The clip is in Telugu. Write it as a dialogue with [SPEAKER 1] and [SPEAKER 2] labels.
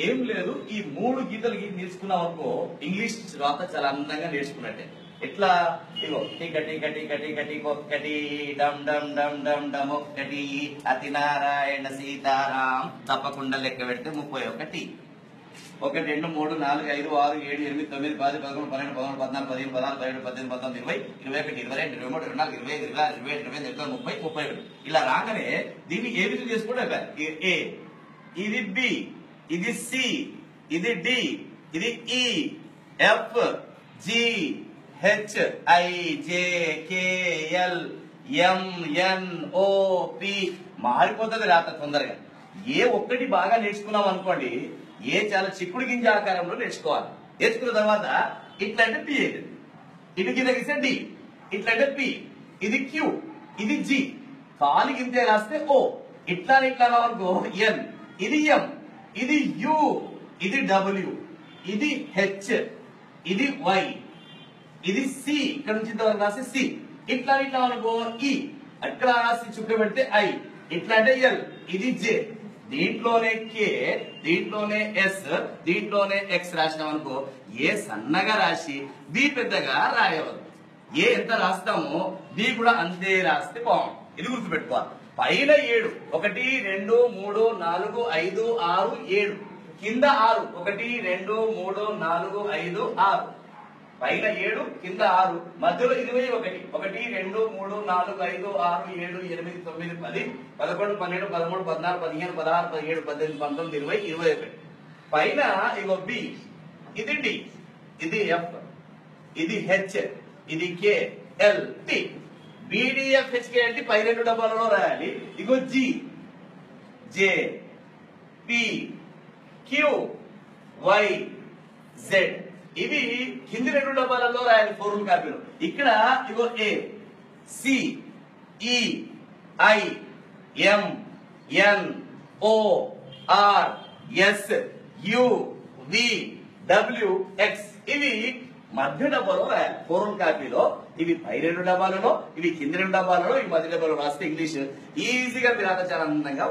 [SPEAKER 1] ఏం లేదు, ఈ మూడు గీతలు నేర్చుకున్నాం అనుకో ఇంగ్లీష్ రాత చాలా అందంగా నేర్చుకున్నట్టే. ఎట్లా ఇగో టికటి కటి కటి కటి ఒక్కటి డమ్ డమ్ డమ్ డమ్ డమ్ ఒక్కటి అతి నారాయణ సీతారాం తప్పకుండా లెక్క పెడితే 31. 1 2 3 4 5 6 7 8 9 10 11 12 13 14 15 16 17 18 19 20 21 22 23 24 25 26 27 28 29 30 31 ఇలా రాగానే దీన్ని ఏ విధంగా చేసుకుంటే ఏ, ఇది బి, ఇది సి, ఇది డి, ఇది E, F, G, H, I, J, K, L, M, N, O, P మారిపోతుంది రాత తొందరగా. ఏ ఒక్కటి బాగా నేర్చుకున్నాం అనుకోండి, ఏ చాలా చిక్కుడు గింజ ఆకారంలో నేర్చుకోవాలి. నేర్చుకున్న తర్వాత ఇట్లంటే పి అవుతుంది, ఇటు కింద గీస్తే డి, ఇట్లంటే పి, ఇది క్యూ, ఇది జి, కాలు గింతే రాస్తే ఓ, ఇట్లా ఇట్లా అనుకో ఎన్, ఇది ఎం, ఇది యు, ఇది డబ్ల్యూ, ఇది హెచ్, ఇది వై, ఇది సి, ఇక్కడ నుంచి ఇంతవరకు రాస్తే సి, ఇట్లా ఇట్లా అనుకో ఈ, అక్కడ రాసి చుట్టూ పెడితే ఐ, ఇట్లా అంటే ఎల్, ఇది జే, దీంట్లోనే కే, దీంట్లోనే ఎస్, దీంట్లోనే ఎక్స్ రాసినాం అనుకో ఏ సన్నగా రాసి బి పెద్దగా రాయవద్దు. ఏ ఎంత రాస్తామో బి కూడా అంతే రాస్తే బాగుంది. ఇది గుర్తుపెట్టుకోవాలి. పైన 7 1 2 3 4 5 6 7 కింద 6 1 2 3 4 5 6 పైన 7 కింద 6 మధ్యలో 21 1 2 3 4 5 6 7 8 9 10 11 12 13 14 15 16 17 18 19 20 21 పైన ఇగో బి, ఇది డి, ఇది ఎఫ్, ఇది హెచ్, ఇది K, L, T, BDF HK అంటే పై 2 డబ్బాలలో రాయాలి. ఇగో G, J, P, Q, Y, Z ఇవి కింది 2 డబ్బాలలో రాయాలి ఫోర్ములా కాపీలో. ఇక్కడ ఇగో A, C, E, I, M, N, O, R, S, U, V, W, X ఇవి మధ్య డబ్బాలో రాయాలి ఫోర్ములా కాపీలో. ఇవి పై 2 డబ్బాలలో, ఇవి కింది 2 డబ్బాలలో, ఇవి మధ్య డబ్బాలో రాస్తే ఇంగ్లీష్ ఈజీగా మీరు చాలా అందంగా